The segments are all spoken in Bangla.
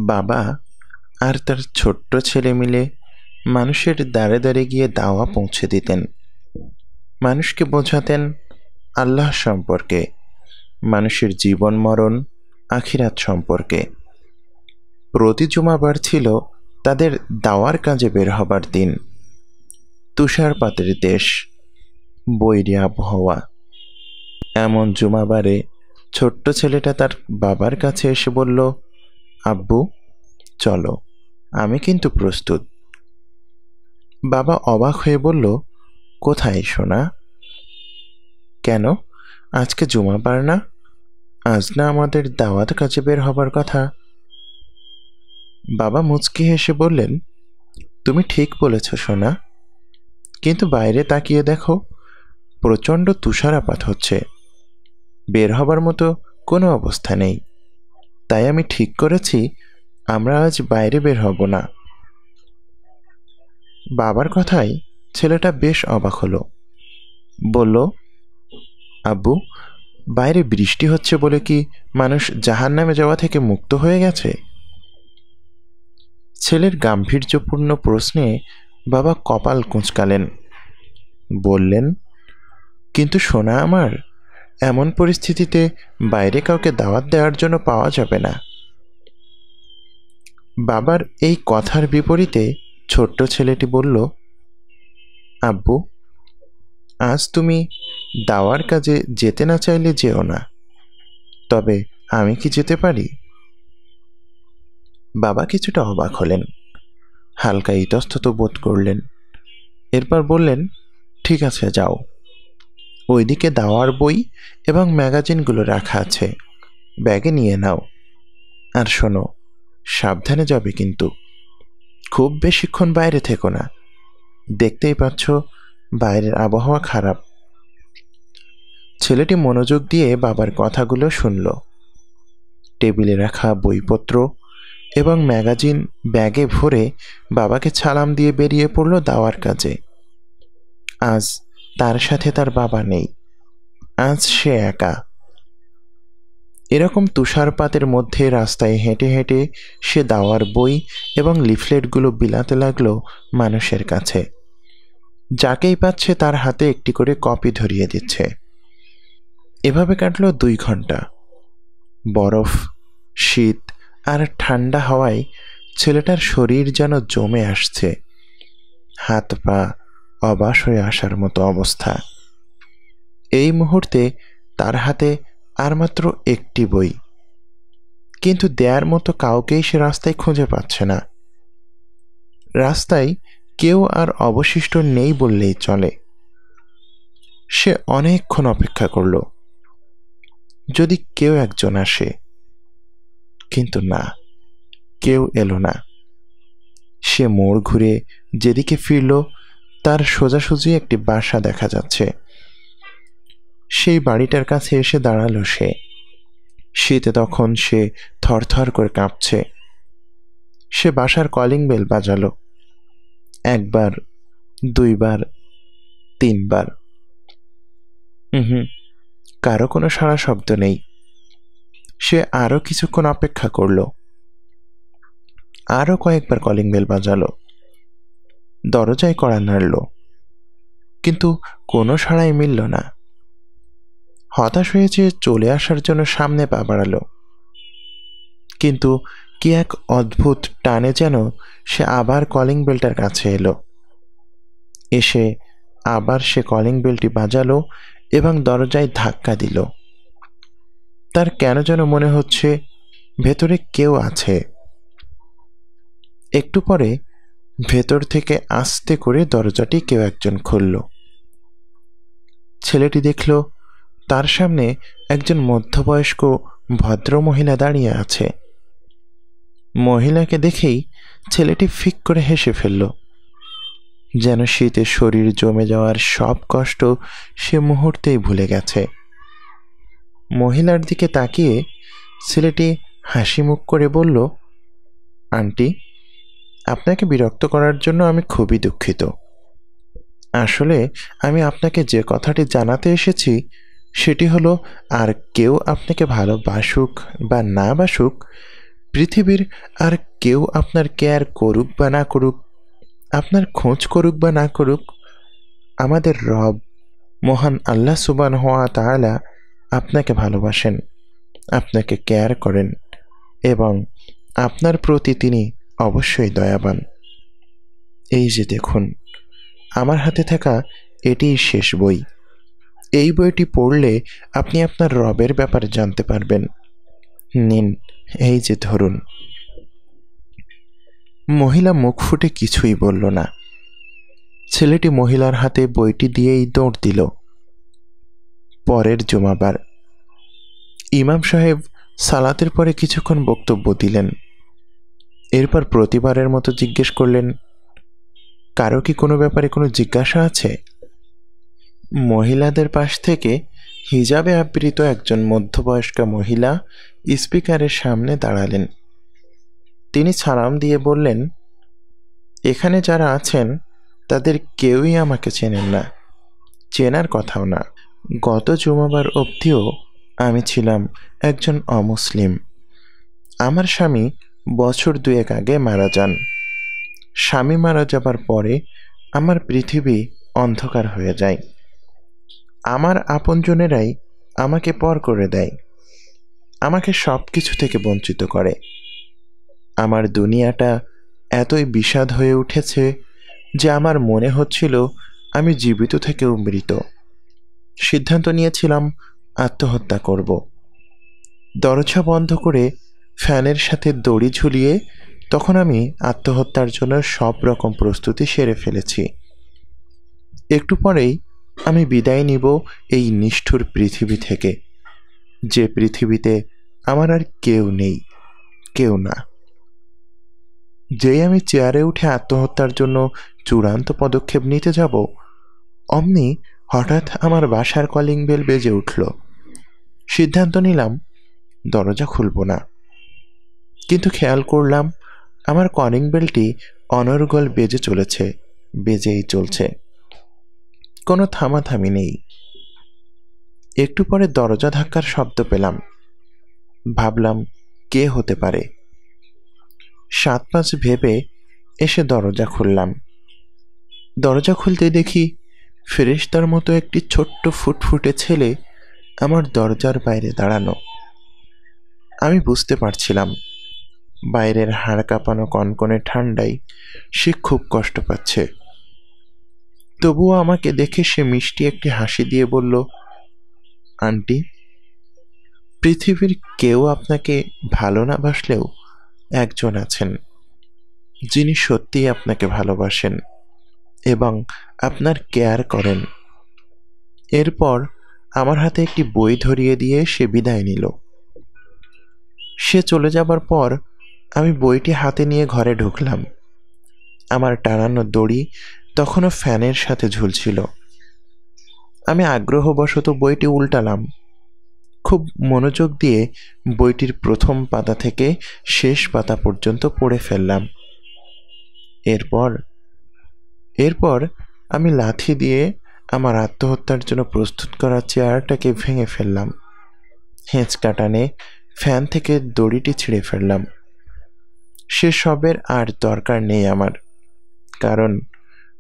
বাবা আর তার ছোট্ট ছেলে মিলে মানুষের দ্বারে দ্বারে গিয়ে দাওয়া পৌঁছে দিতেন। মানুষকে বোঝাতেন আল্লাহ সম্পর্কে, মানুষের জীবন মরণ, আখিরাত সম্পর্কে। প্রতি জুমাবার ছিল তাদের দাওয়ার কাজে বের হবার দিন। তুষারপাতের দেশ, বৈরী আবহাওয়া। এমন জুমাবারে ছোট্ট ছেলেটা তার বাবার কাছে এসে বলল, আব্বু চলো, আমি কিন্তু প্রস্তুত। বাবা অবাক হয়ে বলল, কোথায় সোনা? কেন, আজকে জুমাবার না? আজ না আমাদের দাওয়াত কাজে বের হবার কথা? বাবা মুচকি হেসে বললেন, তুমি ঠিক বলেছ সোনা, কিন্তু বাইরে তাকিয়ে দেখো, প্রচণ্ড তুষারপাত হচ্ছে, বের হবার মতো কোনো অবস্থা নেই। তাই আমি ঠিক করেছি আমরা আজ বাইরে বের হব না। বাবার কথায় ছেলেটা বেশ অবাক হলো। বলল, আব্বু, বাইরে বৃষ্টি হচ্ছে বলে কি মানুষ জাহান্নামে যাওয়া থেকে মুক্ত হয়ে গেছে? ছেলের গাম্ভীর্যপূর্ণ প্রশ্নে বাবা কপাল কুঁচকালেন। বললেন, কিন্তু সোনা আমার, এমন পরিস্থিতিতে বাইরে কাউকে দাওয়াত দেওয়ার জন্য পাওয়া যাবে না। বাবার এই কথার বিপরীতে ছোট্ট ছেলেটি বলল, আব্বু, আজ তুমি দাওয়ার কাজে যেতে না চাইলে যেও না, তবে আমি কি যেতে পারি? বাবা কিছুটা অবাক হলেন, হালকা ইতস্তত বোধ করলেন। এরপর বললেন, ঠিক আছে যাও, ওইদিকে দাওয়ার বই এবং ম্যাগাজিনগুলো রাখা আছে, ব্যাগে নিয়ে নাও। আর শোনো, সাবধানে যাবে কিন্তু, খুব বেশিক্ষণ বাইরে থেকো না, দেখতেই পাচ্ছ বাইরের আবহাওয়া খারাপ। ছেলেটি মনোযোগ দিয়ে বাবার কথাগুলো শুনল। টেবিলে রাখা বইপত্র এবং ম্যাগাজিন ব্যাগে ভরে বাবাকে সালাম দিয়ে বেরিয়ে পড়ল দাওয়ার কাজে। আজ তার সাথে তার বাবা নেই, আজ সে একা। এরকম তুষারপাতের মধ্যে রাস্তায় হেঁটে হেঁটে সে দাওয়ার বই এবং লিফলেটগুলো বিলাতে লাগলো মানুষের কাছে। যাকেই পাচ্ছে তার হাতে একটি করে কপি ধরিয়ে দিচ্ছে। এভাবে কাটলো 2 ঘন্টা। বরফ, শীত আর ঠান্ডা হাওয়ায় ছেলেটার শরীর যেন জমে আসছে, হাত পা অবশ হয়ে আসার মতো অবস্থা। এই মুহূর্তে তার হাতে আর মাত্র একটি বই, কিন্তু দেয়ার মতো কাউকেই সে রাস্তায় খুঁজে পাচ্ছে না। রাস্তায় কেউ আর অবশিষ্ট নেই বললেই চলে। সে অনেকক্ষণ অপেক্ষা করল, যদি কেউ একজন আসে, কিন্তু না, কেউ এলো না। সে মোড় ঘুরে যেদিকে ফিরল তার সোজাসুজি একটি বাসা দেখা যাচ্ছে। সেই বাড়িটার কাছে এসে দাঁড়ালো সে। শীতে তখন সে থরথর করে কাঁপছে। সে বাসার কলিং বেল বাজালো, 1 বার, 2 বার, 3 বার। কারো কোনো সাড়া শব্দ নেই। সে আরো কিছুক্ষণ অপেক্ষা করল, আরো কয়েকবার কলিং বেল বাজালো, দরজায় কড়া নাড়ল, কিন্তু কোনো সাড়াই মিলল না। হতাশ হয়েছে চলে আসার জন্য সামনে পা বাড়ালো, কিন্তু কি এক অদ্ভুত টানে যেন সে আবার কলিং বেলটার কাছে এলো। এসে আবার সে কলিং বেলটি বাজালো এবং দরজায় ধাক্কা দিল। তার কেন যেন মনে হচ্ছে ভেতরে কেউ আছে। একটু পরে ভেতর থেকে আস্তে করে দরজাটি কেউ একজন খুলল। ছেলেটি দেখল তার সামনে একজন মধ্যবয়স্ক ভদ্রমহিলা দাঁড়িয়ে আছে। মহিলাকে দেখেই ছেলেটি ফিক করে হেসে ফেলল, যেন শীতে শরীর জমে যাওয়ার সব কষ্ট সে মুহূর্তেই ভুলে গেছে। মহিলার দিকে তাকিয়ে ছেলেটি হাসি মুখ করে বলল, আন্টি, আপনাকে বিরক্ত করার জন্য আমি খুবই দুঃখিত। আসলে আমি আপনাকে যে কথাটি জানাতে এসেছি সেটি হলো, আর কেউ আপনাকে ভালোবাসুক বা না বাসুক, পৃথিবীর আর কেউ আপনার কেয়ার করুক বা না করুক, আপনার খোঁজ করুক বা না করুক, আমাদের রব মহান আল্লাহ সুবহানাহু ওয়া তাআলা আপনাকে ভালোবাসেন, আপনাকে কেয়ার করেন এবং আপনার প্রতি তিনি অবশ্যই দয়াবান। এই যে দেখুন, আমার হাতে থাকা এটিই শেষ বই। এই বইটি পড়লে আপনি আপনার রবের ব্যাপারে জানতে পারবেন। নিন, এই যে ধরুন। মহিলা মুখ ফুটে কিছুই বলল না। ছেলেটি মহিলার হাতে বইটি দিয়েই দৌড় দিল। পরের জুমাবার ইমাম সাহেব সালাতের পরে কিছুক্ষণ বক্তব্য দিলেন। এরপর প্রতিবারের মতো জিজ্ঞেস করলেন, কারো কি কোনো ব্যাপারে কোনো জিজ্ঞাসা আছে? মহিলাদের পাশ থেকে হিজাবে আবৃত একজন মধ্যবয়স্কা মহিলা স্পিকারের সামনে দাঁড়ালেন। তিনি সালাম দিয়ে বললেন, এখানে যারা আছেন তাদের কেউই আমাকে চেনেন না, চেনার কথাও না। গত জুমাবার অবধিও আমি ছিলাম একজন অমুসলিম। আমার স্বামী বছর 2 আগে মারা যান। স্বামী মারা যাবার পরে আমার পৃথিবী অন্ধকার হয়ে যায়। আমার আপনজনেরাই আমাকে পর করে দেয়, আমাকে সব কিছু থেকে বঞ্চিত করে। আমার দুনিয়াটা এতই বিষাদ হয়ে উঠেছে যে আমার মনে হচ্ছিল আমি জীবিত থেকেও মৃত। সিদ্ধান্ত নিয়েছিলাম আত্মহত্যা করব। দরজা বন্ধ করে ফ্যানের সাথে দড়ি ঝুলিয়ে তখন আমি আত্মহত্যার জন্য সব রকম প্রস্তুতি সেরে ফেলেছি। একটু পরেই আমি বিদায় নিব এই নিষ্ঠুর পৃথিবী থেকে, যে পৃথিবীতে আমার আর কেউ নেই, কেউ না। যেই আমি চেয়ারে উঠে আত্মহত্যার জন্য চূড়ান্ত পদক্ষেপ নিতে যাব, অমনি হঠাৎ আমার বাসার কলিং বেল বেজে উঠল। সিদ্ধান্ত নিলাম দরজা খুলব না, কিন্তু খেয়াল করলাম আমার কলিং বেলটি অনর্গল বেজে চলেছে, বেজেই চলছে, কোনো থামাথামি নেই। একটু পরে দরজা ধাক্কার শব্দ পেলাম। ভাবলাম কে হতে পারে। 7-5 ভেবে এসে দরজা খুললাম। দরজা খুলতে দেখি ফেরেশতার মতো একটি ছোট্ট ফুটফুটে ছেলে আমার দরজার বাইরে দাঁড়ানো। আমি বুঝতে পারছিলাম বাইরের হাড় কাঁপানো কনকনে ঠান্ডায় সে খুব কষ্ট পাচ্ছে। তবুও আমাকে দেখে সে মিষ্টি একটি হাসি দিয়ে বলল, আন্টি, পৃথিবীর কেউ আপনাকে ভালো না বাসলেও একজন আছেন যিনি সত্যিই আপনাকে ভালোবাসেন এবং আপনার কেয়ার করেন। এরপর আমার হাতে একটি বই ধরিয়ে দিয়ে সে বিদায় নিল। সে চলে যাবার পর আমি বইটি হাতে নিয়ে ঘরে ঢুকলাম। আমার টানানো দড়ি তখনও ফ্যানের সাথে ঝুলছিল। আমি আগ্রহবশত বইটি উল্টালাম। খুব মনোযোগ দিয়ে বইটির প্রথম পাতা থেকে শেষ পাতা পর্যন্ত পড়ে ফেললাম। এরপর আমি লাথি দিয়ে আমার আত্মহত্যার জন্য প্রস্তুত করা চেয়ারটাকে ভেঙে ফেললাম। হেঁচকা টানে ফ্যান থেকে দড়িটি ছিঁড়ে ফেললাম। সেসবের আর দরকার নেই আমার, কারণ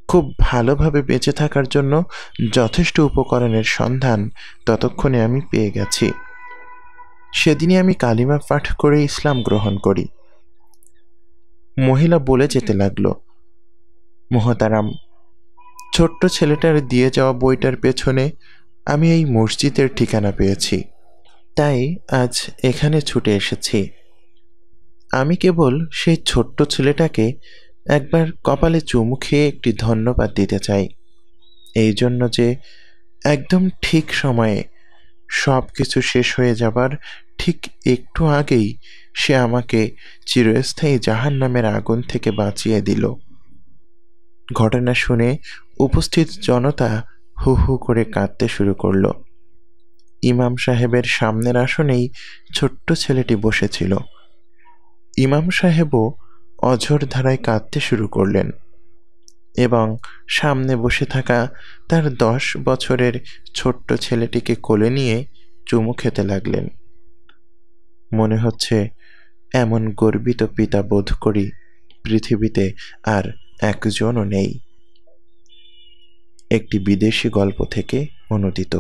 খুব ভালোভাবে বেঁচে থাকার জন্য যথেষ্ট উপকরণের সন্ধান ততক্ষণে আমি পেয়ে গেছি। সেদিনই আমি কালিমা পাঠ করে ইসলাম গ্রহণ করি। মহিলা বলে যেতে লাগলো, মোহতারাম, ছোট্ট ছেলেটার দিয়ে যাওয়া বইটার পেছনে আমি এই মসজিদের ঠিকানা পেয়েছি, তাই আজ এখানে ছুটে এসেছি। আমি কেবল সেই ছোট্ট ছেলেটাকে একবার কপালে চুমু খেয়ে একটি ধন্যবাদ দিতে চাই, এই জন্য যে একদম ঠিক সময়ে সব কিছু শেষ হয়ে যাবার ঠিক একটু আগেই সে আমাকে চিরস্থায়ী জাহান্নামের আগুন থেকে বাঁচিয়ে দিল। ঘটনা শুনে উপস্থিত জনতা হু হু করে কাঁদতে শুরু করল। ইমাম সাহেবের সামনের আসনেই ছোট্ট ছেলেটি বসেছিল। ইমাম সাহেবও অঝোর ধারায় কাঁদতে শুরু করলেন এবং সামনে বসে থাকা তার 10 বছরের ছোট্ট ছেলেটিকে কোলে নিয়ে চুমু খেতে লাগলেন। মনে হচ্ছে এমন গর্বিত পিতা বোধ করি পৃথিবীতে আর একজনও নেই। একটি বিদেশি গল্প থেকে অনুদিত।